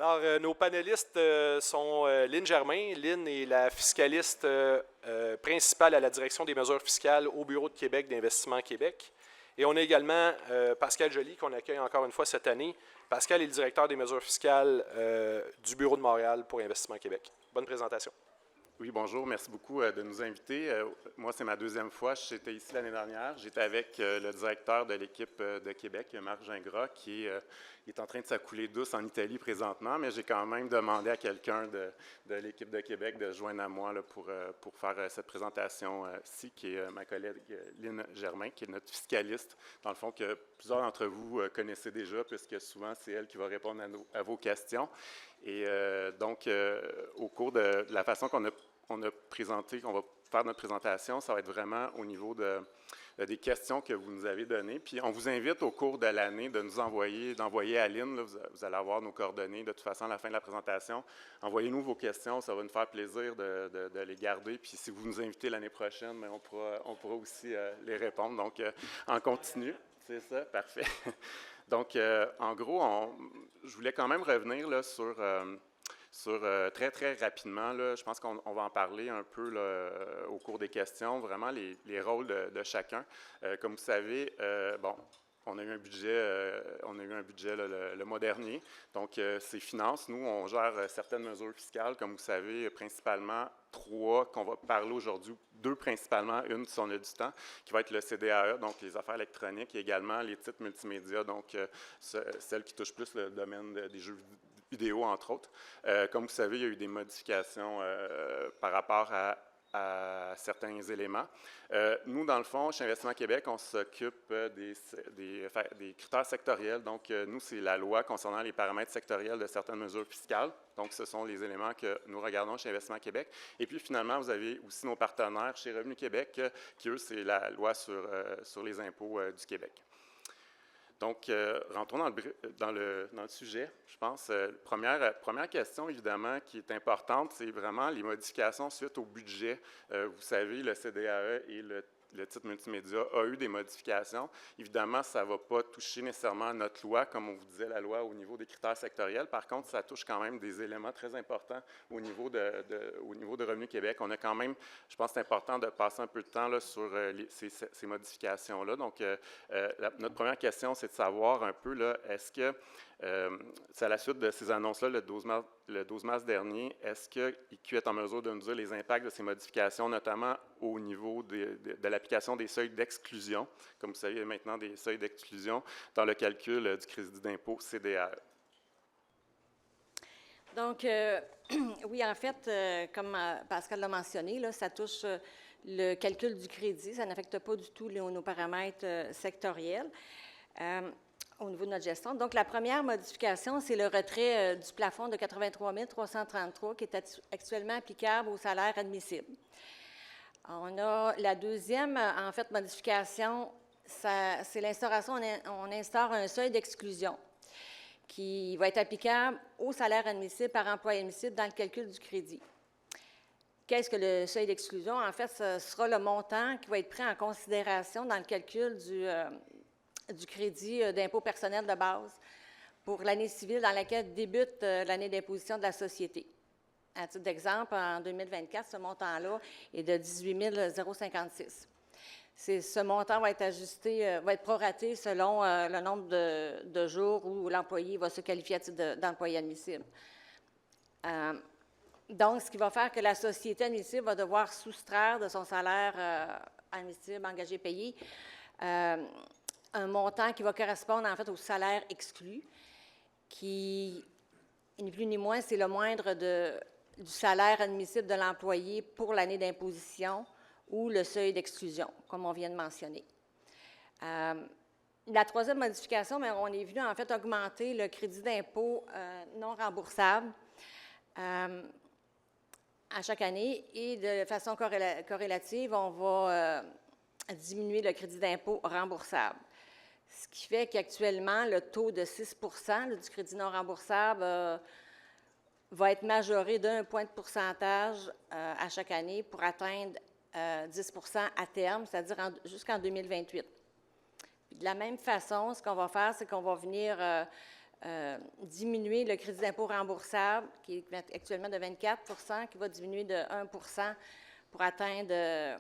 Alors, nos panélistes sont Lynne Germain. Lynne est la fiscaliste principale à la direction des mesures fiscales au Bureau de Québec d'Investissement Québec. Et on a également Pascal Joly, qu'on accueille encore une fois cette année. Pascal est le directeur des mesures fiscales du Bureau de Montréal pour Investissement Québec. Bonne présentation. Oui, bonjour. Merci beaucoup de nous inviter. Moi, c'est ma deuxième fois. J'étais ici l'année dernière. J'étais avec le directeur de l'équipe de Québec, Marc Gingras, qui est en train de s'accouler douce en Italie présentement, mais j'ai quand même demandé à quelqu'un de l'équipe de Québec de se joindre à moi là, pour faire cette présentation-ci, qui est ma collègue Lynne Germain, qui est notre fiscaliste, dans le fond, que plusieurs d'entre vous connaissez déjà, puisque souvent, c'est elle qui va répondre à vos questions. Et donc, au cours de la façon qu'on a présenté, qu'on va faire notre présentation, ça va être vraiment au niveau des questions que vous nous avez données. Puis, on vous invite au cours de l'année de nous d'envoyer à Lynne, là, vous allez avoir nos coordonnées de toute façon à la fin de la présentation. Envoyez-nous vos questions, ça va nous faire plaisir de les garder. Puis, si vous nous invitez l'année prochaine, bien, on pourra aussi les répondre. Donc, en continu, c'est ça, parfait. Donc, en gros, je voulais quand même revenir là, sur très, très rapidement, là, je pense qu'on va en parler un peu là, au cours des questions, vraiment les rôles de chacun. Comme vous savez, bon, on a eu un budget là, le mois dernier, donc c'est finances. Nous, on gère certaines mesures fiscales, comme vous savez, principalement 3 qu'on va parler aujourd'hui, 2 principalement, une si on a du temps, qui va être le CDAE, donc les affaires électroniques, et également les titres multimédia, donc celles qui touchent plus le domaine des jeux vidéo, entre autres. Comme vous savez, il y a eu des modifications par rapport à certains éléments. Nous, dans le fond, chez Investissement Québec, on s'occupe des critères sectoriels. Donc, nous, c'est la loi concernant les paramètres sectoriels de certaines mesures fiscales. Donc, ce sont les éléments que nous regardons chez Investissement Québec. Et puis, finalement, vous avez aussi nos partenaires chez Revenu Québec, qui, eux, c'est la loi sur les impôts du Québec. Donc, rentrons dans le sujet, je pense. Première question, évidemment, qui est importante, c'est vraiment les modifications suite au budget. Vous savez, le CDAE et le titre multimédia a eu des modifications. Évidemment, ça ne va pas toucher nécessairement notre loi, comme on vous disait, la loi au niveau des critères sectoriels. Par contre, ça touche quand même des éléments très importants au niveau de Revenu Québec. On a quand même, je pense que c'est important de passer un peu de temps là, sur ces modifications-là. Donc, notre première question, c'est de savoir un peu, là, est-ce que, c'est à la suite de ces annonces-là, le 12 mars dernier, est-ce qu'IQ est en mesure de nous dire les impacts de ces modifications, notamment au niveau de l'application des seuils d'exclusion? Comme vous savez, il y a maintenant des seuils d'exclusion dans le calcul du crédit d'impôt CDAE. Donc, oui, en fait, comme Pascal l'a mentionné, là, ça touche le calcul du crédit. Ça n'affecte pas du tout nos paramètres sectoriels au niveau de notre gestion. Donc, la première modification, c'est le retrait du plafond de 83 333 qui est actuellement applicable au salaire admissible. On a la deuxième, en fait, modification, c'est l'instauration, on instaure un seuil d'exclusion qui va être applicable au salaire admissible par employé admissible dans le calcul du crédit. Qu'est-ce que le seuil d'exclusion? En fait, ce sera le montant qui va être pris en considération dans le calcul du crédit d'impôt personnel de base pour l'année civile dans laquelle débute l'année d'imposition de la société. À titre d'exemple, en 2024, ce montant-là est de 18 056. Ce montant va être ajusté, va être proraté selon le nombre de jours où l'employé va se qualifier à titre d'employé admissible. Donc, ce qui va faire que la société admissible va devoir soustraire de son salaire admissible, engagé, payé, un montant qui va correspondre en fait au salaire exclu, qui, ni plus ni moins, c'est le moindre du salaire admissible de l'employé pour l'année d'imposition ou le seuil d'exclusion, comme on vient de mentionner. La troisième modification, bien, on est venu en fait augmenter le crédit d'impôt non remboursable à chaque année et de façon corrélative, on va diminuer le crédit d'impôt remboursable. Ce qui fait qu'actuellement, le taux de 6 % du crédit non remboursable va être majoré d'un point de pourcentage à chaque année pour atteindre 10 % à terme, c'est-à-dire jusqu'en 2028. Puis de la même façon, ce qu'on va faire, c'est qu'on va venir diminuer le crédit d'impôt remboursable, qui est actuellement de 24 qui va diminuer de 1 pour atteindre,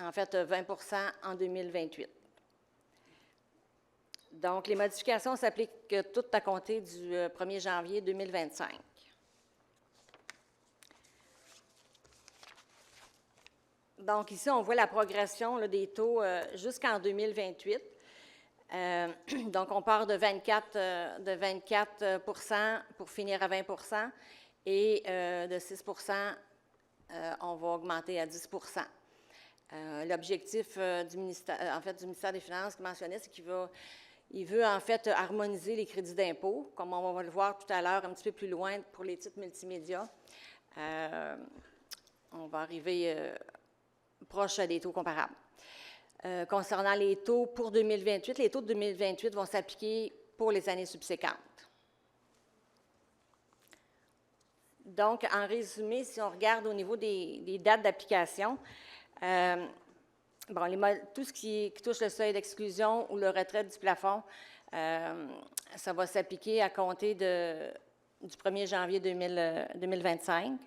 en fait, 20 en 2028. Donc, les modifications s'appliquent toutes à compter du 1er janvier 2025. Donc, ici, on voit la progression là, des taux jusqu'en 2028. Donc, on part de 24 pour finir à 20 et de 6 on va augmenter à 10 L'objectif du ministère des Finances qui mentionnait, c'est qu'il veut en fait harmoniser les crédits d'impôt, comme on va le voir tout à l'heure un petit peu plus loin pour les titres multimédia. On va arriver proche des taux comparables. Concernant les taux pour 2028, les taux de 2028 vont s'appliquer pour les années subséquentes. Donc, en résumé, si on regarde au niveau des dates d'application, tout ce qui touche le seuil d'exclusion ou le retrait du plafond, ça va s'appliquer à compter du 1er janvier 2025.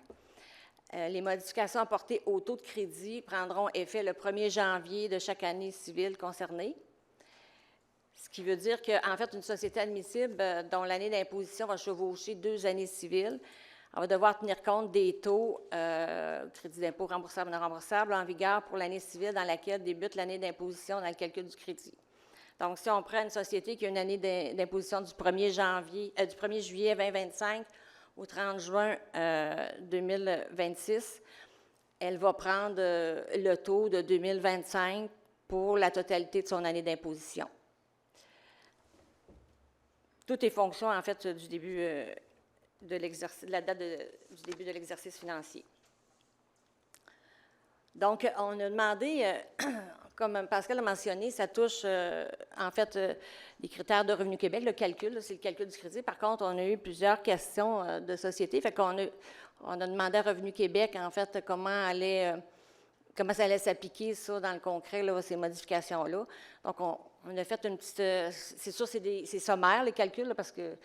Les modifications apportées au taux de crédit prendront effet le 1er janvier de chaque année civile concernée. Ce qui veut dire qu'en fait, une société admissible dont l'année d'imposition va chevaucher 2 années civiles, on va devoir tenir compte des taux crédit d'impôt remboursable ou non remboursable en vigueur pour l'année civile dans laquelle débute l'année d'imposition dans le calcul du crédit. Donc, si on prend une société qui a une année d'imposition du 1er juillet 2025 au 30 juin 2026, elle va prendre le taux de 2025 pour la totalité de son année d'imposition. Tout est fonction, en fait, du début de la date du début de l'exercice financier. Donc, on a demandé, comme Pascal a mentionné, ça touche, en fait, les critères de Revenu Québec, le calcul, c'est le calcul du crédit. Par contre, on a eu plusieurs questions de société. Fait qu'on on a demandé à Revenu Québec, en fait, comment ça allait s'appliquer, ça, dans le concret, là, ces modifications-là. Donc, on a fait une petite... c'est sûr, c'est sommaire, les calculs, là, parce que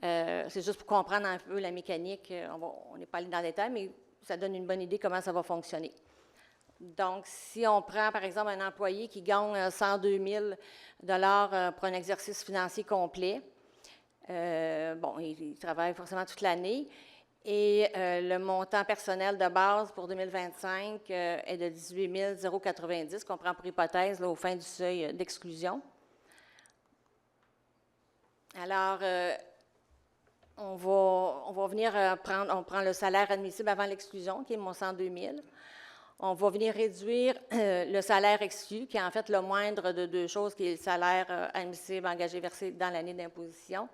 c'est juste pour comprendre un peu la mécanique. On n'est pas allé dans le détail, mais ça donne une bonne idée comment ça va fonctionner. Donc, si on prend, par exemple, un employé qui gagne 102 000 pour un exercice financier complet, il travaille forcément toute l'année, et le montant personnel de base pour 2025 est de 18 090, qu'on prend pour hypothèse là, au fin du seuil d'exclusion. Alors, on va venir on prend le salaire admissible avant l'exclusion, qui est mon 102 000. On va venir réduire le salaire exclu, qui est en fait le moindre de 2 choses, qui est le salaire admissible engagé versé dans l'année d'imposition,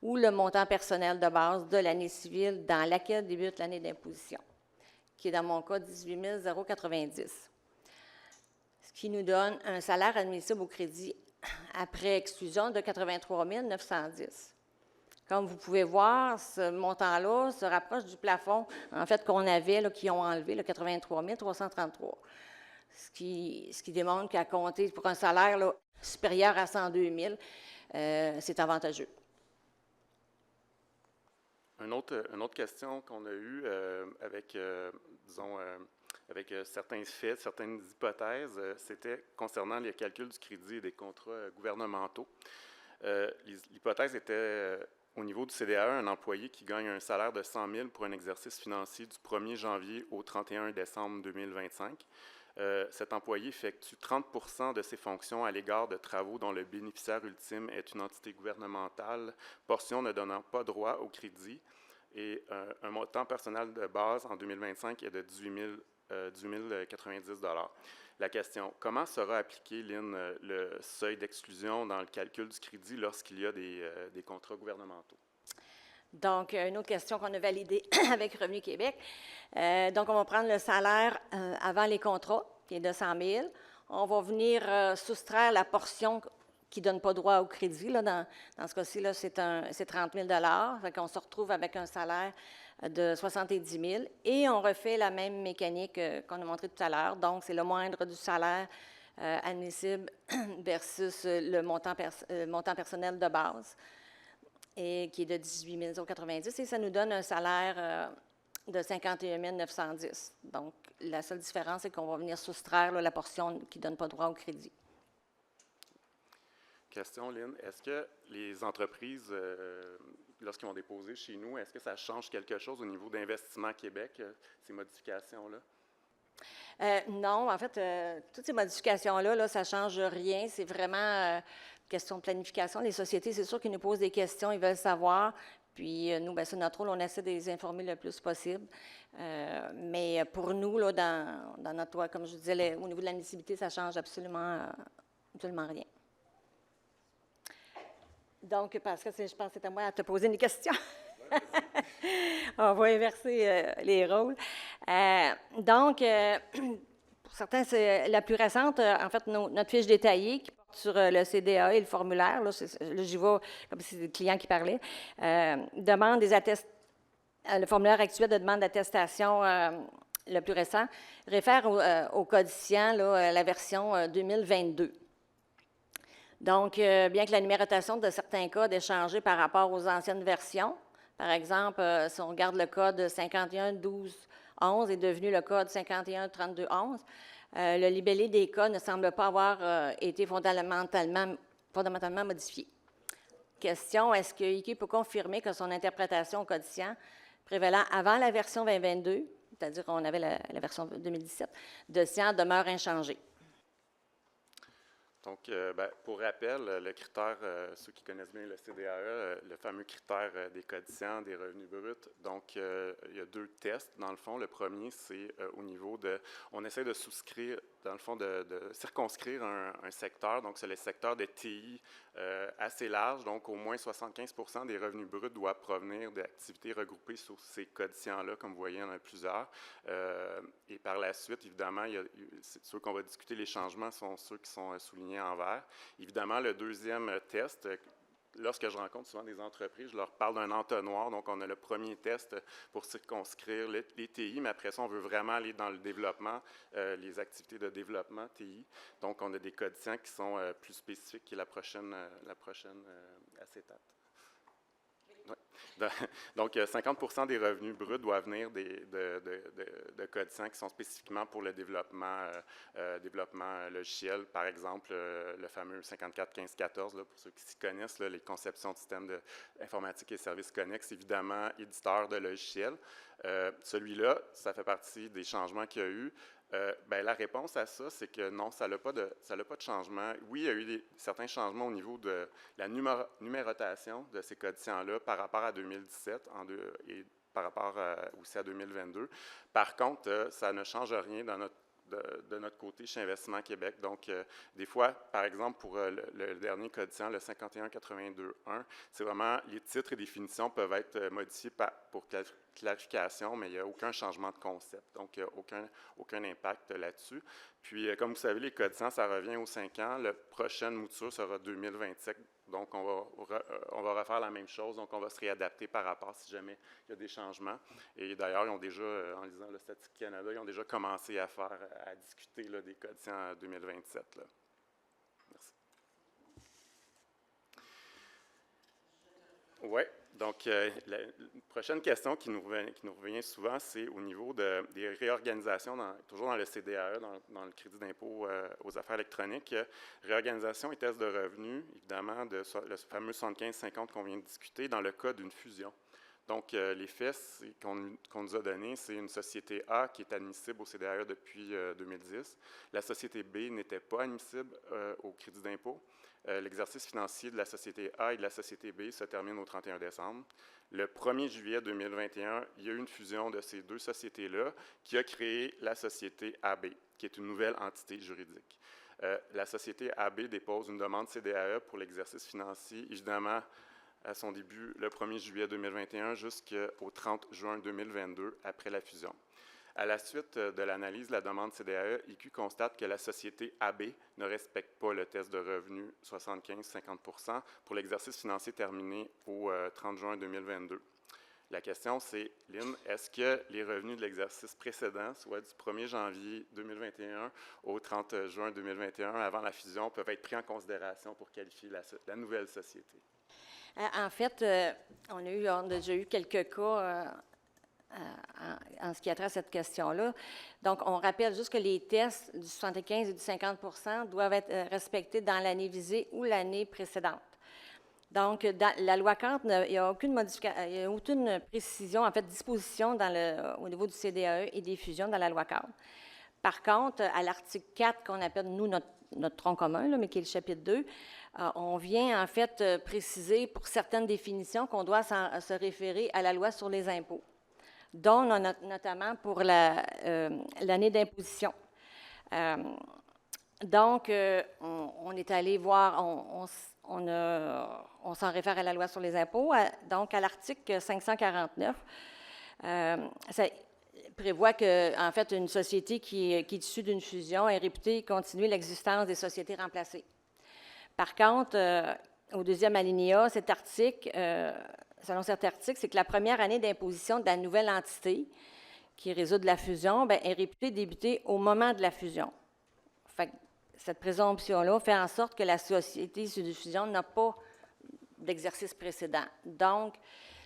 ou le montant personnel de base de l'année civile dans laquelle débute l'année d'imposition, qui est dans mon cas 18 090. Ce qui nous donne un salaire admissible au crédit après exclusion de 83 910. Comme vous pouvez voir, ce montant-là se rapproche du plafond, en fait, qu'on avait, là, qui ont enlevé, le 83 333. Ce qui démontre qu'à compter pour un salaire là, supérieur à 102 000, c'est avantageux. Une autre question qu'on a eue avec certains faits, certaines hypothèses, c'était concernant les calculs du crédit et des contrats gouvernementaux. L'hypothèse était... au niveau du CDAE, un employé qui gagne un salaire de 100 000 pour un exercice financier du 1er janvier au 31 décembre 2025. Cet employé effectue 30 de ses fonctions à l'égard de travaux dont le bénéficiaire ultime est une entité gouvernementale, portion ne donnant pas droit au crédit, et un montant personnel de base en 2025 est de 18 090 $. La question, comment sera appliqué, Lynn, le seuil d'exclusion dans le calcul du crédit lorsqu'il y a des contrats gouvernementaux? Donc, une autre question qu'on a validée avec Revenu Québec. Donc, on va prendre le salaire avant les contrats, qui est de 100 000. On va venir soustraire la portion qui ne donne pas droit au crédit. Là, dans ce cas-ci, là, c'est 30 000 $. Fait qu'on se retrouve avec un salaire de 70 000 et on refait la même mécanique qu'on a montré tout à l'heure. Donc, c'est le moindre du salaire admissible versus le montant personnel de base. et qui est de 18 090 et ça nous donne un salaire de 51 910. Donc, la seule différence, c'est qu'on va venir soustraire la portion qui ne donne pas droit au crédit. Question, Lynn. Est-ce que les entreprises, lorsqu'ils vont déposer chez nous, est-ce que ça change quelque chose au niveau d'Investissement Québec, ces modifications-là? Non, en fait, toutes ces modifications-là, là, ça ne change rien. C'est vraiment question de planification. Les sociétés, c'est sûr qu'ils nous posent des questions, ils veulent savoir. Puis nous, bien, c'est notre rôle, on essaie de les informer le plus possible. Mais pour nous, là, dans notre loi, comme je vous disais, au niveau de l'admissibilité, ça ne change absolument rien. Donc, Pascal, je pense que c'est à moi à te poser une question. On va inverser les rôles. Donc, pour certains, c'est la plus récente, en fait, notre fiche détaillée qui porte sur le CDA et le formulaire. Là, j'y vais comme si c'était le client qui parlait. Demande des le formulaire actuel de demande d'attestation, le plus récent, réfère au codifiant, là, la version 2022. Donc, bien que la numérotation de certains codes ait changé par rapport aux anciennes versions, par exemple, si on regarde le code 511211 est devenu le code 513211, le libellé des codes ne semble pas avoir été fondamentalement modifié. Question, est-ce que IQ peut confirmer que son interprétation au codifiant prévalant avant la version 2022, c'est-à-dire qu'on avait la version 2017, de SCIAN demeure inchangée? Donc, pour rappel, le critère, ceux qui connaissent bien le CDAE, le fameux critère des codifiants des revenus bruts, donc il y a 2 tests, dans le fond. Le premier, c'est au niveau de, on essaie de souscrire, dans le fond, de circonscrire un secteur, donc c'est le secteur de TI assez large, donc au moins 75% des revenus bruts doivent provenir d'activités regroupées sur ces codifiants-là, comme vous voyez, il y en a plusieurs. Et par la suite, évidemment, ceux qu'on va discuter, les changements sont ceux qui sont soulignés en vert. Évidemment, le deuxième test, lorsque je rencontre souvent des entreprises, je leur parle d'un entonnoir. Donc, on a le premier test pour circonscrire les TI, mais après ça, on veut vraiment aller dans le développement, les activités de développement TI. Donc, on a des codifiants qui sont plus spécifiques, qui est la prochaine acétate. Donc, 50% des revenus bruts doivent venir de codifiants qui sont spécifiquement pour le développement logiciel. Par exemple, le fameux 541514, là, pour ceux qui s'y connaissent, là, les conceptions de systèmes informatiques et services connexes, évidemment, éditeur de logiciels. Celui-là, ça fait partie des changements qu'il y a eu. La réponse à ça, c'est que non, ça n'a pas de changement. Oui, il y a eu certains changements au niveau de la numérotation de ces codifiants-là par rapport à 2017 et par rapport aussi à 2022. Par contre, ça ne change rien de notre côté chez Investissement Québec. Donc, des fois, par exemple, pour le dernier codifiant, le 5182.1, c'est vraiment les titres et définitions peuvent être modifiés pour clarification, mais il n'y a aucun changement de concept. Donc, il n'y a aucun impact là-dessus. Puis, comme vous savez, les codifiants, ça revient aux 5 ans. La prochaine mouture sera 2027. Donc, on va refaire la même chose. Donc, on va se réadapter par rapport si jamais il y a des changements. Et d'ailleurs, ils ont déjà, en lisant le Statistique Canada, ils ont déjà commencé à discuter là, des codifiants en 2027. Là. Merci. Oui. Donc, la prochaine question qui nous revient souvent, c'est au niveau des réorganisations, toujours dans le CDAE, dans le crédit d'impôt aux affaires électroniques. Réorganisation et test de revenus, évidemment, le fameux 75-50 qu'on vient de discuter, dans le cas d'une fusion. Donc, les faits qu'on nous a donnés, c'est une société A qui est admissible au CDAE depuis 2010. La société B n'était pas admissible au crédit d'impôt. L'exercice financier de la société A et de la société B se termine au 31 décembre. Le 1er juillet 2021, il y a eu une fusion de ces 2 sociétés-là qui a créé la société AB, qui est une nouvelle entité juridique. La société AB dépose une demande CDAE pour l'exercice financier, évidemment, à son début le 1er juillet 2021 jusqu'au 30 juin 2022, après la fusion. À la suite de l'analyse de la demande CDAE, IQ constate que la société AB ne respecte pas le test de revenu 75-50% pour l'exercice financier terminé au 30 juin 2022. La question, c'est, Lynn, est-ce que les revenus de l'exercice précédent, soit du 1er janvier 2021 au 30 juin 2021, avant la fusion, peuvent être pris en considération pour qualifier la nouvelle société? En fait, on a déjà eu quelques cas en ce qui a trait à cette question-là. Donc, on rappelle juste que les tests du 75 et du 50 doivent être respectés dans l'année visée ou l'année précédente. Donc, dans la loi 4, il n'y a aucune modification, il y a aucune précision, en fait, disposition au niveau du CDAE et des fusions dans la loi 4. Par contre, à l'article 4, qu'on appelle, nous, notre tronc commun, là, mais qui est le chapitre 2, on vient, en fait, préciser pour certaines définitions qu'on doit se référer à la loi sur les impôts, dont notamment pour l'année d'imposition. Donc, on est allé voir, on s'en réfère à la loi sur les impôts. Donc, à l'article 549, ça prévoit que, en fait, une société qui est issue d'une fusion est réputée continuer l'existence des sociétés remplacées. Par contre, au deuxième alinéa, cet article, selon cet article, c'est que la première année d'imposition de la nouvelle entité qui résulte de la fusion est réputée débuter au moment de la fusion. Fait que cette présomption-là fait en sorte que la société issue de fusion n'a pas d'exercice précédent. Donc,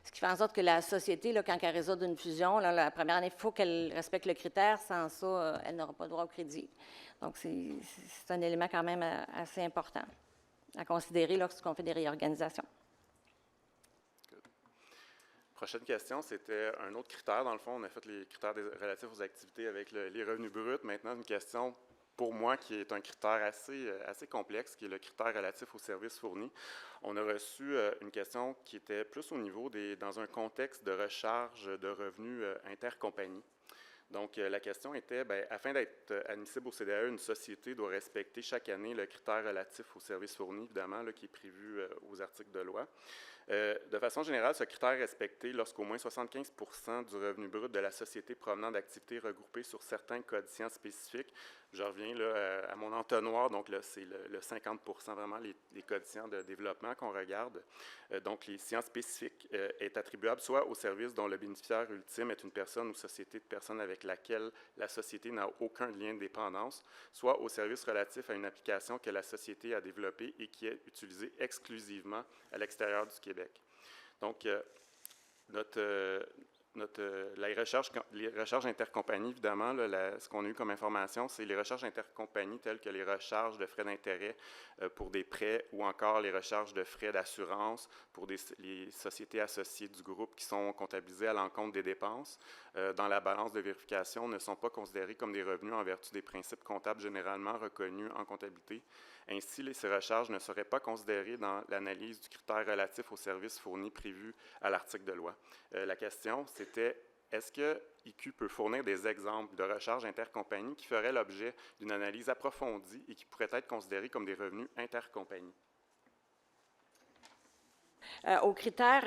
ce qui fait en sorte que la société, là, quand elle résulte d'une fusion, là, la première année, il faut qu'elle respecte le critère. Sans ça, elle n'aura pas droit au crédit. Donc, c'est un élément quand même assez important à considérer lorsqu'on fait des réorganisations. Prochaine question, c'était un autre critère. Dans le fond, on a fait les critères relatifs aux activités avec les revenus bruts. Maintenant, une question pour moi qui est un critère assez complexe, qui est le critère relatif aux services fournis. On a reçu une question qui était plus au niveau dans un contexte de recharge de revenus intercompagnie. Donc, la question était, afin d'être admissible au CDAE, une société doit respecter chaque année le critère relatif aux services fournis, évidemment, là, qui est prévu aux articles de loi. De façon générale, ce critère est respecté lorsqu'au moins 75 % du revenu brut de la société provenant d'activités regroupées sur certains coefficients spécifiques. Je reviens là, à mon entonnoir, donc là, c'est le 50 % vraiment les coefficients de développement qu'on regarde. Donc, les sciences spécifiques est attribuable soit au service dont le bénéficiaire ultime est une personne ou société de personnes avec laquelle la société n'a aucun lien de dépendance, soit au service relatif à une application que la société a développée et qui est utilisée exclusivement à l'extérieur du Québec. Donc, les recharges intercompagnies, évidemment, là, ce qu'on a eu comme information, c'est les recharges intercompagnies telles que les recharges de frais d'intérêt pour des prêts ou encore les recharges de frais d'assurance pour les sociétés associées du groupe qui sont comptabilisées à l'encontre des dépenses dans la balance de vérification ne sont pas considérées comme des revenus en vertu des principes comptables généralement reconnus en comptabilité. Ainsi, ces recharges ne seraient pas considérées dans l'analyse du critère relatif aux services fournis prévu à l'article de loi. La question, c'était, est-ce que IQ peut fournir des exemples de recharges intercompagnies qui feraient l'objet d'une analyse approfondie et qui pourraient être considérés comme des revenus intercompagnies?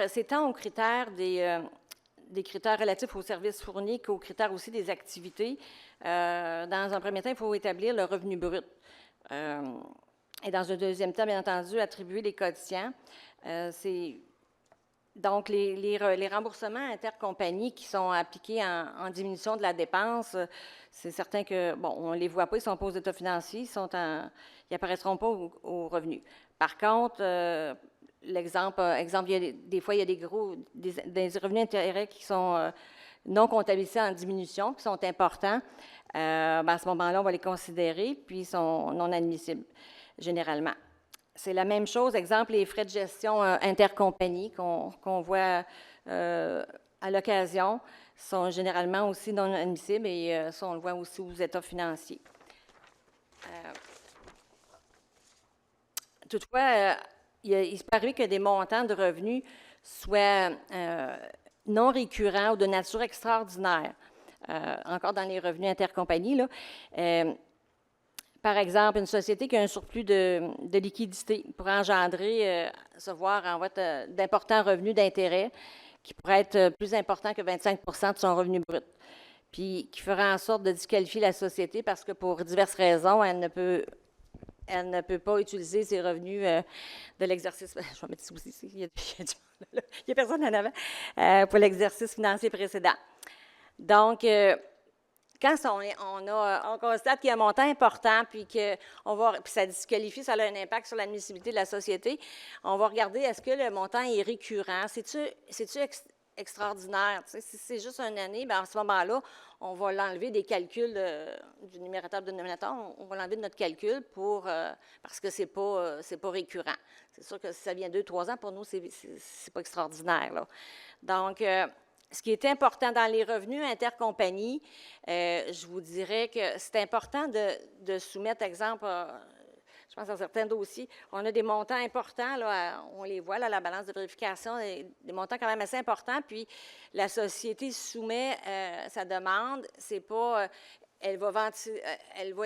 C'est tant aux critères des critères relatifs aux services fournis qu'aux critères aussi des activités. Dans un premier temps, il faut établir le revenu brut. Et dans un deuxième temps, bien entendu, attribuer les coefficients. Donc, les remboursements intercompagnies qui sont appliqués en diminution de la dépense, c'est certain que, bon, on ne les voit pas, ils ne sont pas aux états financiers, ils n'apparaîtront pas aux revenus. Par contre, l'exemple, des fois, il y a des revenus intérêts qui sont non comptabilisés en diminution, qui sont importants. À ce moment-là, on va les considérer, puis ils sont non admissibles, généralement. C'est la même chose, exemple, les frais de gestion intercompagnie qu'on voit à l'occasion sont généralement aussi non admissibles et ça, on le voit aussi aux états financiers. Toutefois, il se peut arriver que des montants de revenus soient non récurrents ou de nature extraordinaire. Encore dans les revenus intercompagnies, là. Par exemple, une société qui a un surplus de liquidité pourrait engendrer, se voir en voie d'importants revenus d'intérêt qui pourraient être plus importants que 25 % de son revenu brut, puis qui ferait en sorte de disqualifier la société parce que pour diverses raisons, elle ne peut pas utiliser ses revenus de l'exercice. Je vais mettre ça aussi ici, il y a personne en avant, pour l'exercice financier précédent. Donc, quand on constate qu'il y a un montant important, puis ça disqualifie, ça a un impact sur l'admissibilité de la société, on va regarder est-ce que le montant est récurrent, c'est-tu extraordinaire. Tu sais, si c'est juste une année, bien, à ce moment-là, on va l'enlever des calculs du numérateur de dénominateur, on va l'enlever de notre calcul parce que c'est pas récurrent. C'est sûr que si ça vient 2-3 ans, pour nous, c'est pas extraordinaire, là. Donc, ce qui est important dans les revenus intercompagnies, je vous dirais que c'est important de soumettre, exemple, je pense à certains dossiers, on a des montants importants, là, on les voit, là, la balance de vérification, des montants quand même assez importants, puis la société soumet sa demande, c'est pas... Elle va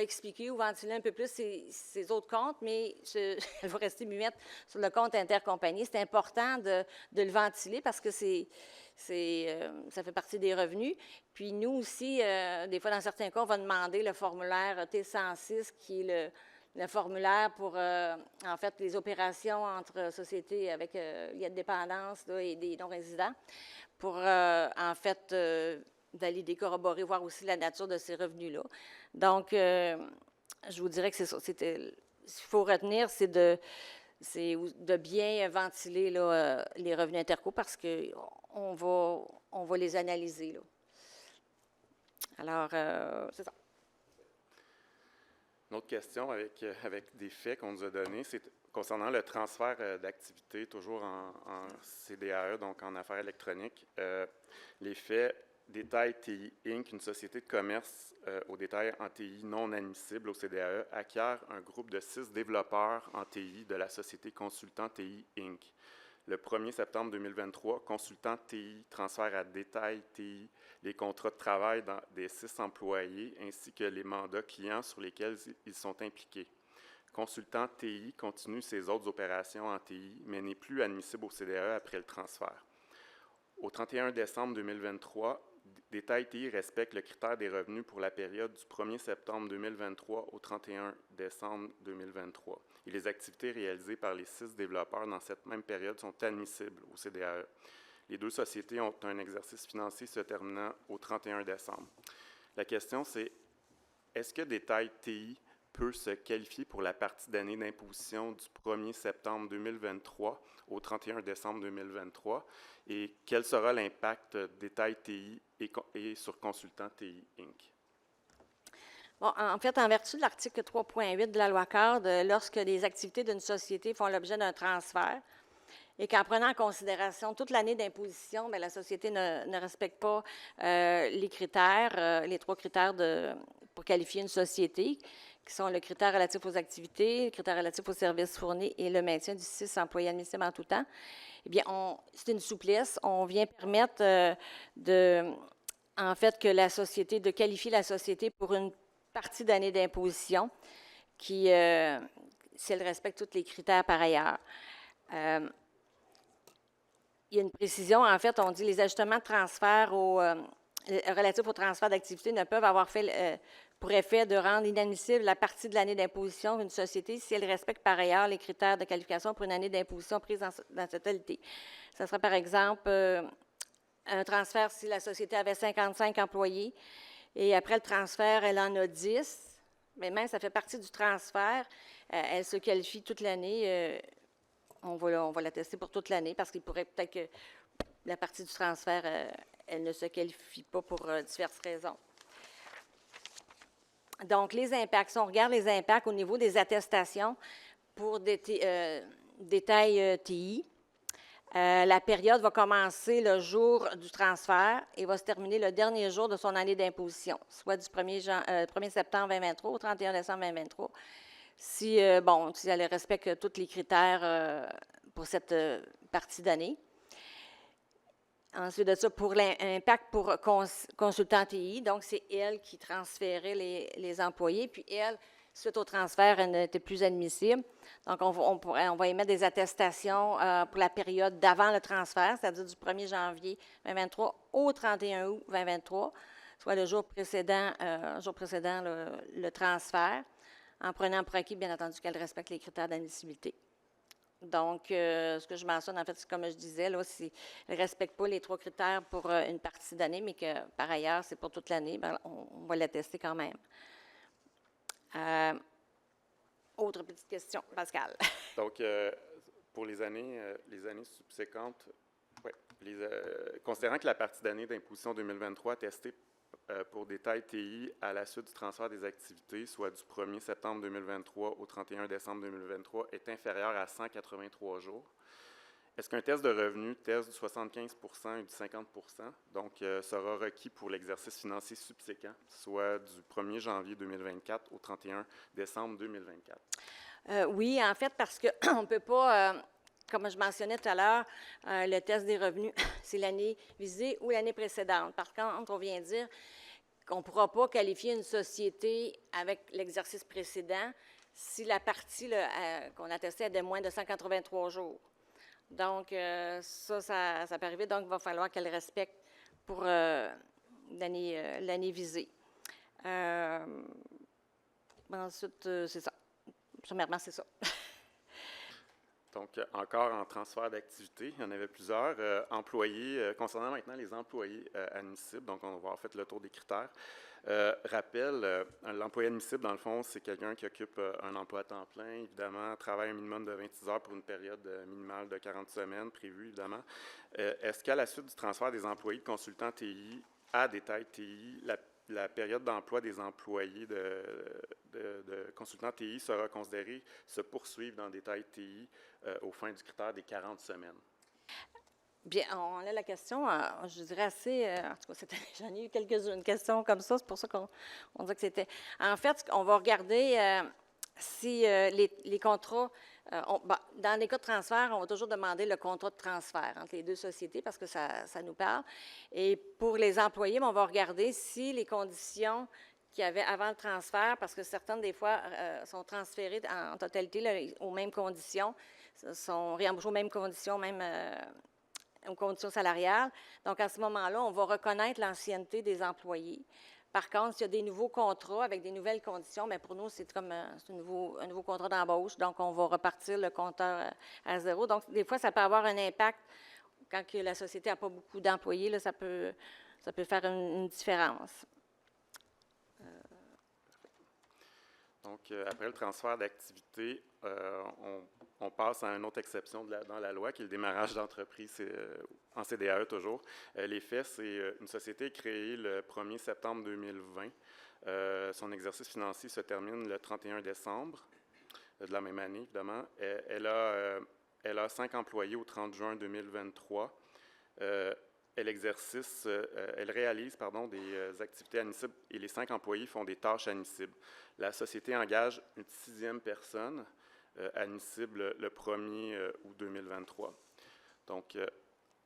expliquer ou ventiler un peu plus ses autres comptes, mais elle va rester muette sur le compte intercompagnie. C'est important de le ventiler parce que ça fait partie des revenus. Puis nous aussi, des fois, dans certains cas, on va demander le formulaire T106, qui est le formulaire pour, en fait, les opérations entre sociétés avec lien de dépendance là, et des non-résidents, pour, en fait, valider, corroborer, voir aussi la nature de ces revenus-là. Donc, je vous dirais que c'est ça. Ce qu'il faut retenir, c'est de bien ventiler là, les revenus interco parce qu'on va les analyser, là. Alors, c'est ça. Une autre question avec des faits qu'on nous a donnés, c'est concernant le transfert d'activité, toujours en CDAE, donc en affaires électroniques. Les faits, Détail TI Inc., une société de commerce au détail en TI non admissible au CDAE, acquiert un groupe de 6 développeurs en TI de la société Consultant TI Inc. Le 1er septembre 2023, Consultant TI transfère à Détail TI les contrats de travail des 6 employés ainsi que les mandats clients sur lesquels ils sont impliqués. Consultant TI continue ses autres opérations en TI, mais n'est plus admissible au CDAE après le transfert. Au 31 décembre 2023, Détail TI respecte le critère des revenus pour la période du 1er septembre 2023 au 31 décembre 2023. Et les activités réalisées par les 6 développeurs dans cette même période sont admissibles au CDAE. Les 2 sociétés ont un exercice financier se terminant au 31 décembre. La question, c'est est-ce que Détail TI peut se qualifier pour la partie d'année d'imposition du 1er septembre 2023 au 31 décembre 2023 et quel sera l'impact Détail TI et sur Consultant TI Inc.? Bon, en fait, en vertu de l'article 3.8 de la loi cadre, lorsque les activités d'une société font l'objet d'un transfert et qu'en prenant en considération toute l'année d'imposition, bien, la société ne respecte pas les critères, les 3 critères pour qualifier une société, qui sont le critère relatif aux activités, le critère relatif aux services fournis et le maintien du 6 employés admissibles en tout temps. Eh bien, c'est une souplesse. On vient permettre en fait, de qualifier la société pour une partie d'année d'imposition si elle respecte tous les critères par ailleurs. Il y a une précision, en fait, on dit les ajustements de transfert relatifs au transfert d'activité ne peuvent avoir fait pour effet de rendre inadmissible la partie de l'année d'imposition d'une société si elle respecte par ailleurs les critères de qualification pour une année d'imposition prise dans sa totalité. Ce sera par exemple un transfert si la société avait 55 employés et après le transfert, elle en a 10, mais même ça fait partie du transfert, elle se qualifie toute l'année. On va la tester pour toute l'année parce qu'il pourrait peut-être que la partie du transfert, elle ne se qualifie pas pour diverses raisons. Donc, les impacts, si on regarde les impacts au niveau des attestations pour Détail TI, la période va commencer le jour du transfert et va se terminer le dernier jour de son année d'imposition, soit du 1er septembre 2023 au 31 décembre 2023. Si elle respecte tous les critères pour cette partie d'année. Ensuite de ça, pour l'impact pour Consultant TI, donc c'est elle qui transférait les employés, puis elle, suite au transfert, elle n'était plus admissible. Donc, on va émettre des attestations pour la période d'avant le transfert, c'est-à-dire du 1er janvier 2023 au 31 août 2023, soit le jour précédent le transfert, en prenant pour acquis, bien entendu, qu'elle respecte les critères d'admissibilité. Donc, ce que je mentionne, en fait, c'est comme je disais, là, s'ils ne respectent pas les 3 critères pour une partie d'année, mais que par ailleurs, c'est pour toute l'année, bien, on va l'attester quand même. Autre petite question, Pascal. Donc, pour les années subséquentes, ouais, considérant que la partie d'année d'imposition 2023 attestée pour détail TI à la suite du transfert des activités, soit du 1er septembre 2023 au 31 décembre 2023, est inférieure à 183 jours, est-ce qu'un test de revenu, test du 75 et du 50 donc, sera requis pour l'exercice financier subséquent, soit du 1er janvier 2024 au 31 décembre 2024? Oui, en fait, parce qu'on ne peut pas, comme je mentionnais tout à l'heure, le test des revenus, c'est l'année visée ou l'année précédente. Par contre, on vient dire qu'on ne pourra pas qualifier une société avec l'exercice précédent si la partie qu'on attestait est de moins de 183 jours. Donc, ça peut arriver. Donc, il va falloir qu'elle respecte pour l'année visée. Ensuite, c'est ça. Sommairement, c'est ça. Donc, encore en transfert d'activité, il y en avait plusieurs. Employés, concernant maintenant les employés admissibles, donc on va avoir fait le tour des critères. Rappel, l'employé admissible, dans le fond, c'est quelqu'un qui occupe un emploi à temps plein, évidemment, travaille un minimum de 26 heures pour une période minimale de 40 semaines prévue, évidemment. Est-ce qu'à la suite du transfert des employés de consultants TI à détail TI, la période d'emploi des employés de consultants TI sera considérée se poursuivre dans détail TI aux fins du critère des 40 semaines? Bien, on a la question, je dirais assez, en tout cas, j'en ai eu quelques-unes questions comme ça, c'est pour ça qu'on dit que c'était. En fait, on va regarder si les contrats, dans les cas de transfert, on va toujours demander le contrat de transfert entre les 2 sociétés parce que ça nous parle. Et pour les employés, on va regarder si les conditions qu'il y avait avant le transfert, parce que certaines, des fois, sont transférées en totalité là, aux mêmes conditions, sont réembauchées aux mêmes conditions, même aux conditions salariales. Donc, à ce moment-là, on va reconnaître l'ancienneté des employés. Par contre, s'il y a des nouveaux contrats avec des nouvelles conditions, bien pour nous, c'est comme un nouveau contrat d'embauche. Donc, on va repartir le compteur à 0. Donc, des fois, ça peut avoir un impact. Quand que la société n'a pas beaucoup d'employés, là, ça peut faire une différence. Donc, après le transfert d'activité, on passe à une autre exception dans la loi, qui est le démarrage d'entreprise en CDAE toujours. Les faits, c'est une société créée le 1er septembre 2020. Son exercice financier se termine le 31 décembre de la même année, évidemment. Elle a 5 employés au 30 juin 2023. Elle réalise des activités admissibles et les 5 employés font des tâches admissibles. La société engage une 6e personne admissible le 1er août 2023. Donc,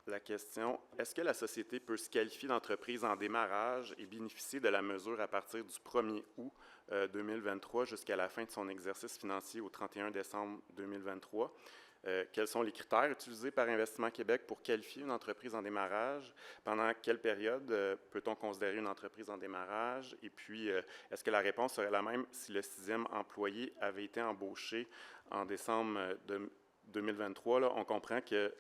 la question, est-ce que la société peut se qualifier d'entreprise en démarrage et bénéficier de la mesure à partir du 1er août 2023 jusqu'à la fin de son exercice financier au 31 décembre 2023? Quels sont les critères utilisés par Investissement Québec pour qualifier une entreprise en démarrage? Pendant quelle période peut-on considérer une entreprise en démarrage? Et puis, est-ce que la réponse serait la même si le 6e employé avait été embauché en décembre 2023? Là, on comprend que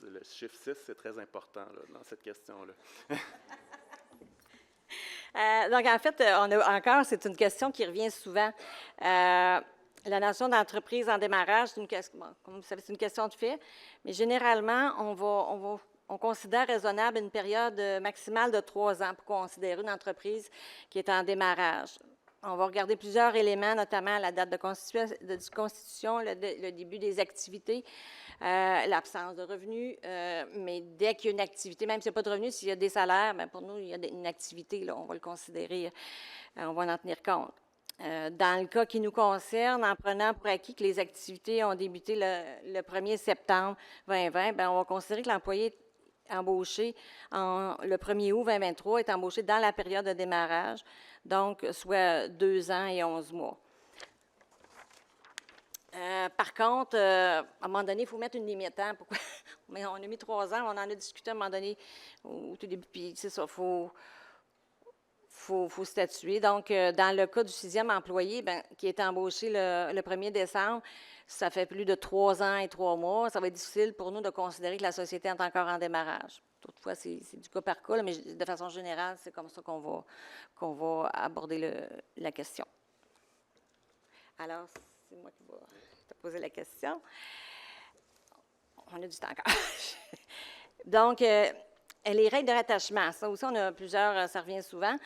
le chiffre 6, c'est très important là, dans cette question-là. Donc, en fait, c'est une question qui revient souvent. La notion d'entreprise en démarrage, comme vous savez, c'est une question de fait, mais généralement, on considère raisonnable une période maximale de 3 ans pour considérer une entreprise qui est en démarrage. On va regarder plusieurs éléments, notamment la date de constitution, le début des activités, l'absence de revenus, mais dès qu'il y a une activité, même s'il n'y a pas de revenus, s'il y a des salaires, bien pour nous, il y a une activité, là, on va le considérer, on va en tenir compte. Dans le cas qui nous concerne, en prenant pour acquis que les activités ont débuté le 1er septembre 2020, bien, on va considérer que l'employé embauché le 1er août 2023 est embauché dans la période de démarrage, donc soit 2 ans et 11 mois. Par contre, à un moment donné, il faut mettre une limite. Hein, pourquoi? Mais on a mis 3 ans, on en a discuté à un moment donné au tout début, puis c'est ça, faut faut statuer. Donc, dans le cas du 6e employé qui est embauché le 1er décembre, ça fait plus de 3 ans et 3 mois. Ça va être difficile pour nous de considérer que la société est encore en démarrage. Toutefois, c'est du cas par cas, mais de façon générale, c'est comme ça qu'on va aborder la question. Alors, c'est moi qui vais te poser la question. On a du temps encore. Donc, les règles de rattachement, ça aussi, on a plusieurs, ça revient souvent.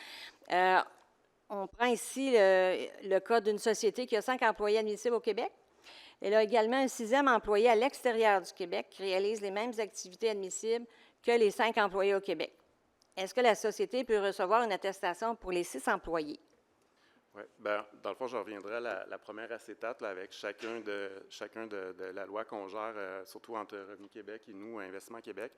On prend ici le cas d'une société qui a 5 employés admissibles au Québec. Elle a également un 6e employé à l'extérieur du Québec qui réalise les mêmes activités admissibles que les 5 employés au Québec. Est-ce que la société peut recevoir une attestation pour les 6 employés? Oui, bien, dans le fond, je reviendrai à la première acétate là, avec chacun de la loi qu'on gère, surtout entre Revenu Québec et nous, Investissement Québec.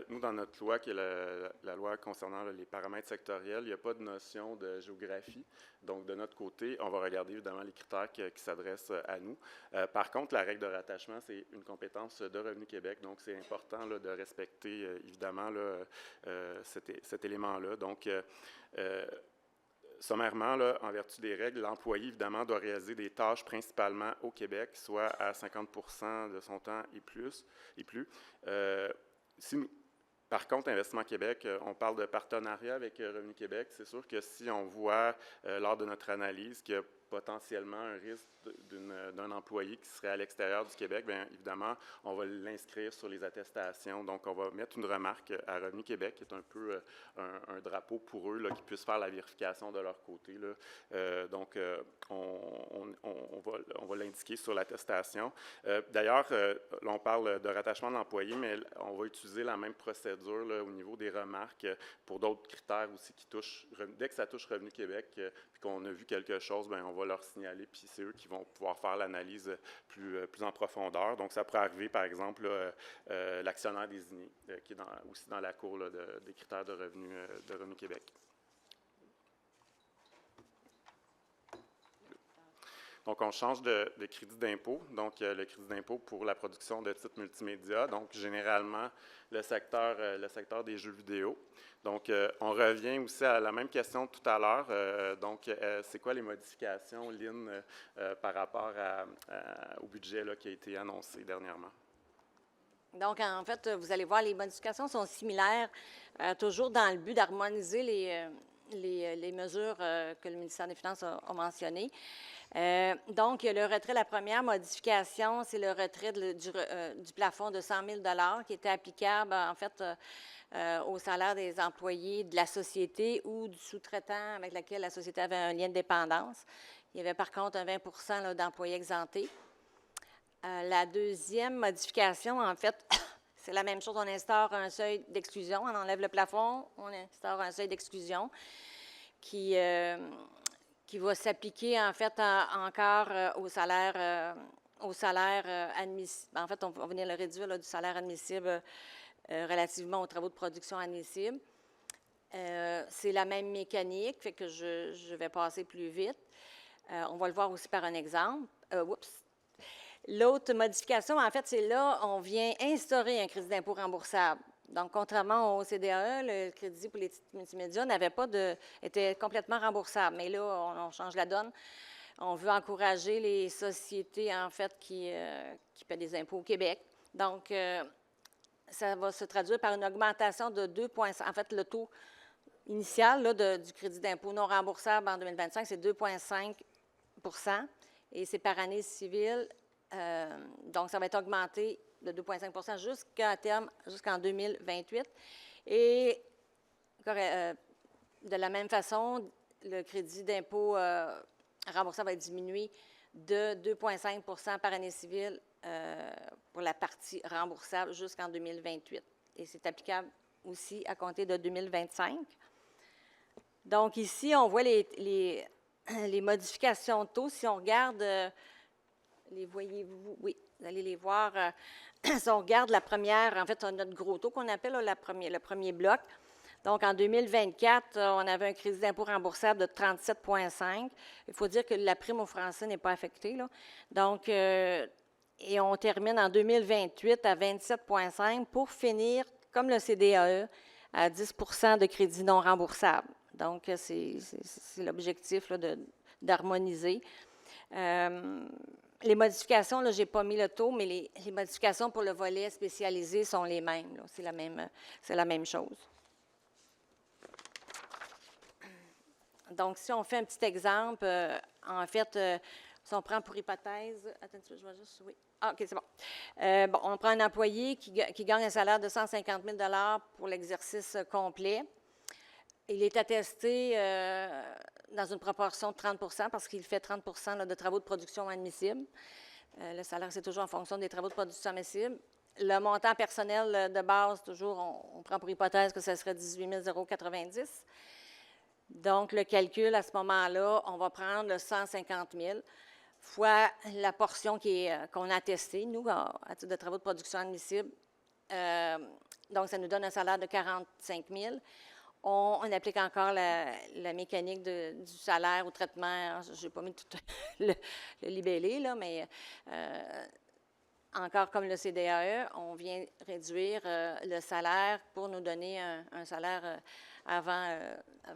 Nous, dans notre loi, qui est la loi concernant les paramètres sectoriels, il n'y a pas de notion de géographie. Donc, de notre côté, on va regarder évidemment les critères qui s'adressent à nous. Par contre, la règle de rattachement, c'est une compétence de Revenu Québec. Donc, c'est important là, de respecter évidemment là, cet élément-là. Donc, sommairement, là, en vertu des règles, l'employé, évidemment, doit réaliser des tâches principalement au Québec, soit à 50 % de son temps et plus. Par contre, Investissement Québec, on parle de partenariat avec Revenu Québec. C'est sûr que si on voit, lors de notre analyse, qu'il y a potentiellement un risque d'un employé qui serait à l'extérieur du Québec, bien évidemment, on va l'inscrire sur les attestations. Donc, on va mettre une remarque à Revenu Québec, qui est un peu un drapeau pour eux, là, qui puissent faire la vérification de leur côté. Là. Donc, on va l'indiquer sur l'attestation. D'ailleurs, là, on parle de rattachement de l'employé, mais on va utiliser la même procédure là, au niveau des remarques pour d'autres critères aussi qui touchent, dès que ça touche Revenu Québec, puis qu'on a vu quelque chose, bien, on va leur signaler, puis c'est eux qui vont pouvoir faire l'analyse plus en profondeur. Donc, ça pourrait arriver, par exemple, l'actionnaire désigné, qui est aussi dans la cour là, des critères de Revenu Québec. Donc, on change de crédit d'impôt. Donc, le crédit d'impôt pour la production de titres multimédia. Donc, généralement, le secteur des jeux vidéo. Donc, on revient aussi à la même question tout à l'heure. Donc, c'est quoi les modifications, Lynn, par rapport au budget là, qui a été annoncé dernièrement? Donc, en fait, vous allez voir, les modifications sont similaires, toujours dans le but d'harmoniser les mesures que le ministère des Finances a mentionnées. Donc, le retrait, la première modification, c'est le retrait du plafond de 100 000 $ qui était applicable, en fait, au salaire des employés de la société ou du sous-traitant avec lequel la société avait un lien de dépendance. Il y avait par contre un 20 % d'employés exemptés. La deuxième modification, en fait, c'est la même chose. On instaure un seuil d'exclusion. On enlève le plafond, on instaure un seuil d'exclusion qui va s'appliquer, en fait, encore au salaire admissible. En fait, on va venir le réduire là, du salaire admissible relativement aux travaux de production admissibles. C'est la même mécanique, fait que je vais passer plus vite. On va le voir aussi par un exemple. L'autre modification, en fait, c'est là, on vient instaurer un crédit d'impôt remboursable. Donc, contrairement au CDAE, le crédit pour les titres multimédia était complètement remboursable. Mais là, on change la donne. On veut encourager les sociétés, en fait, qui paient des impôts au Québec. Donc, ça va se traduire par une augmentation de 2,5 %. En fait, le taux initial là, du crédit d'impôt non remboursable en 2025, c'est 2,5 % et c'est par année civile. Donc, ça va être augmenté de 2,5 % jusqu'à terme, jusqu'en 2028. Et de la même façon, le crédit d'impôt remboursable va être diminué de 2,5 % par année civile pour la partie remboursable jusqu'en 2028. Et c'est applicable aussi à compter de 2025. Donc, ici, on voit les modifications de taux. Si on regarde, les voyez-vous? Oui, vous allez les voir. Si on regarde la première, en fait, notre gros taux qu'on appelle là, le premier bloc. Donc, en 2024, on avait un crédit d'impôt remboursable de 37,5. Il faut dire que la prime aux Français n'est pas affectée, là. Donc, et on termine en 2028 à 27,5 pour finir, comme le CDAE, à 10 % de crédit non remboursable. Donc, c'est l'objectif là, d'harmoniser. Les modifications, là, je n'ai pas mis le taux, mais les modifications pour le volet spécialisé sont les mêmes. C'est la même chose. Donc, si on fait un petit exemple, en fait, si on prend pour hypothèse, attends, je vais juste, oui. Ah, OK, c'est bon. Bon, on prend un employé qui gagne un salaire de 150 000 pour l'exercice complet. Il est attesté dans une proportion de 30 parce qu'il fait 30 là, de travaux de production admissibles. Le salaire, c'est toujours en fonction des travaux de production admissibles. Le montant personnel de base, toujours, on prend pour hypothèse que ce serait 18 090. Donc, le calcul, à ce moment-là, on va prendre le 150 000 fois la portion qu'on a attestée, nous, à titre de travaux de production admissible. Donc, ça nous donne un salaire de 45 000. On applique encore la mécanique du salaire au traitement. Je n'ai pas mis tout le libellé, là, mais encore comme le CDAE, on vient réduire le salaire pour nous donner un salaire avant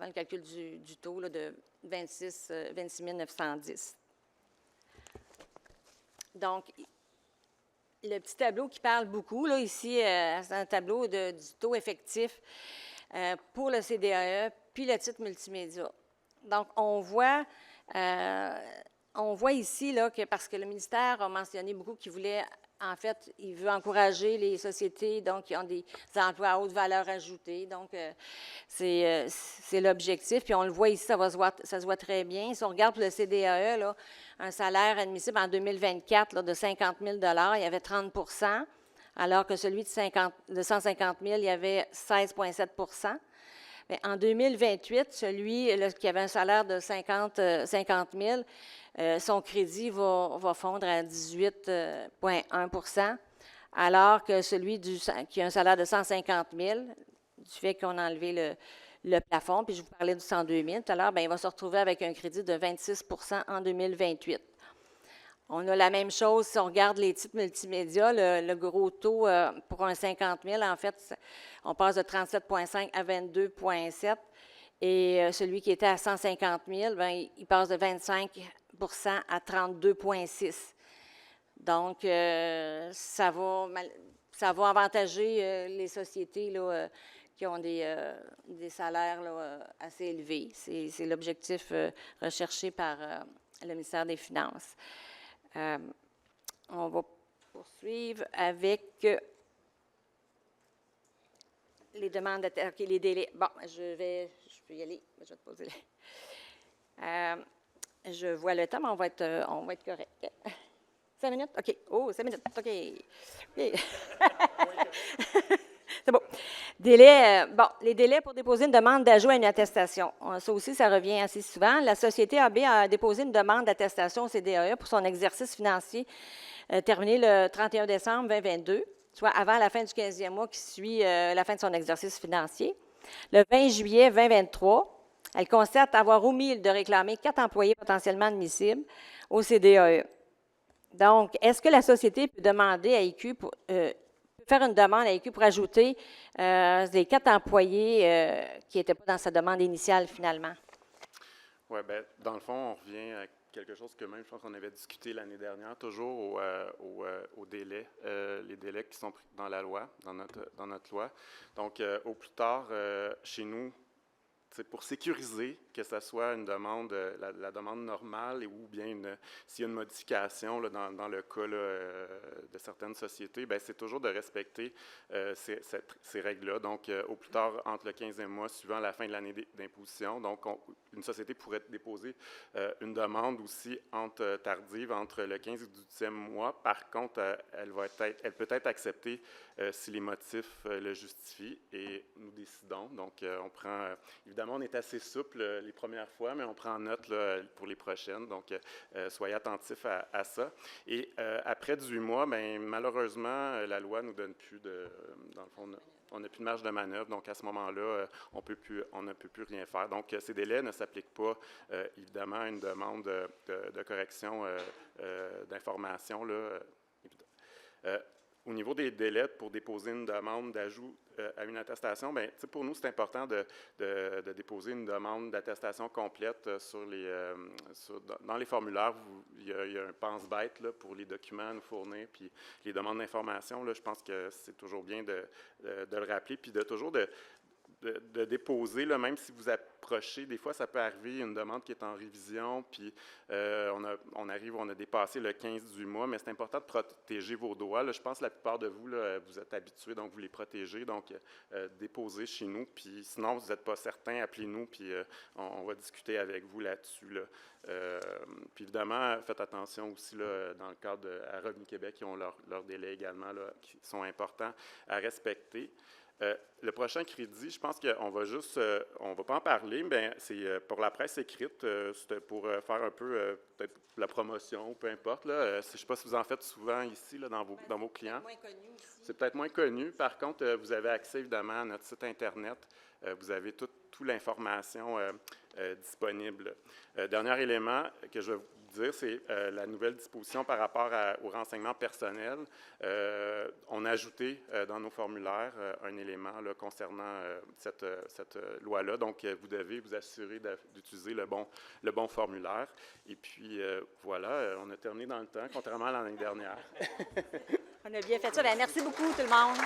le calcul du taux là, de 26 910. Donc, le petit tableau qui parle beaucoup, là, ici, c'est un tableau du taux effectif pour le CDAE, puis le titre multimédia. Donc, on voit ici là, que parce que le ministère a mentionné beaucoup qu'il voulait, en fait, il veut encourager les sociétés donc, qui ont des emplois à haute valeur ajoutée. Donc, c'est l'objectif. Puis on le voit ici, ça se voit très bien. Si on regarde pour le CDAE, là, un salaire admissible en 2024 là, de 50 000 il y avait 30 alors que celui de 150 000, il y avait 16,7 Bien, en 2028, celui qui avait un salaire de 50 000, son crédit va fondre à 18,1 alors que celui qui a un salaire de 150 000, du fait qu'on a enlevé le plafond, puis je vous parlais du 102 000 tout à l'heure, bien, il va se retrouver avec un crédit de 26 en 2028. On a la même chose si on regarde les titres multimédia. Le gros taux pour un 50 000, en fait, on passe de 37,5 à 22,7. Et celui qui était à 150 000, bien, il passe de 25 à 32,6. Donc, ça va avantager les sociétés là, qui ont des salaires là, assez élevés. C'est l'objectif recherché par le ministère des Finances. On va poursuivre avec les demandes, OK, les délais. Bon, je peux y aller, je vais te poser. Je vois le temps, mais on va être correct. 5 minutes? OK. Oh, 5 minutes. OK. C'est bon. Les délais pour déposer une demande d'ajout à une attestation. Ça aussi, ça revient assez souvent. La société AB a déposé une demande d'attestation au CDAE pour son exercice financier terminé le 31 décembre 2022, soit avant la fin du 15e mois qui suit la fin de son exercice financier. Le 20 juillet 2023, elle constate avoir omis de réclamer 4 employés potentiellement admissibles au CDAE. Donc, est-ce que la société peut demander à IQ faire une demande à IQ pour ajouter les 4 employés qui n'étaient pas dans sa demande initiale finalement? Oui, bien, dans le fond, on revient à quelque chose que même, je pense qu'on avait discuté l'année dernière, toujours au délai, les délais qui sont pris dans la loi, dans notre loi. Donc, au plus tard, chez nous, c'est pour sécuriser que ce soit une demande, la demande normale ou bien s'il y a une modification là, dans le cas là, de certaines sociétés, bien, c'est toujours de respecter ces règles-là. Donc, au plus tard, entre le 15e mois suivant la fin de l'année d'imposition, donc une société pourrait déposer une demande aussi tardive entre le 15 et le 18e mois. Par contre, elle peut être acceptée si les motifs le justifient et nous décidons. Donc, on prend, évidemment, on est assez souple les premières fois, mais on prend note là, pour les prochaines. Donc, soyez attentifs à ça. Et après 18 mois, bien, malheureusement, la loi ne nous donne plus dans le fond, on n'a plus de marge de manœuvre. Donc, à ce moment-là, on ne peut plus rien faire. Donc, ces délais ne s'appliquent pas, évidemment, à une demande de correction d'information. Au niveau des délais pour déposer une demande d'ajout à une attestation, bien, pour nous, c'est important de déposer une demande d'attestation complète dans les formulaires. Il y a un pense-bête là, pour les documents à nous fournir, puis les demandes d'information. Je pense que c'est toujours bien de le rappeler, puis de toujours de déposer, là, même si vous approchez, des fois, ça peut arriver une demande qui est en révision, puis on a dépassé le 15 du mois, mais c'est important de protéger vos droits. Là, je pense que la plupart de vous, là, vous êtes habitués, donc vous les protégez, donc déposez chez nous, puis sinon, vous n'êtes pas certain, appelez-nous, puis on va discuter avec vous là-dessus. Là. Puis évidemment, faites attention aussi, là, dans le cadre à Revenu Québec, qui ont leurs délais également, là, qui sont importants à respecter. Le prochain crédit, je pense qu'on va juste, on ne va pas en parler, mais c'est pour la presse écrite, c'était pour faire un peu peut-être la promotion, peu importe. Là. Je ne sais pas si vous en faites souvent ici, là, dans vos clients. C'est peut-être moins connu. Par contre, vous avez accès évidemment à notre site Internet. Vous avez toute l'information disponible. Dernier élément que je vais vous dire, c'est la nouvelle disposition par rapport au renseignement personnel. On a ajouté dans nos formulaires un élément là, concernant cette loi-là. Donc, vous devez vous assurer d'utiliser le bon formulaire. Et puis, voilà, on a terminé dans le temps, contrairement à l'année dernière. On a bien fait ça. Bien, merci beaucoup, tout le monde.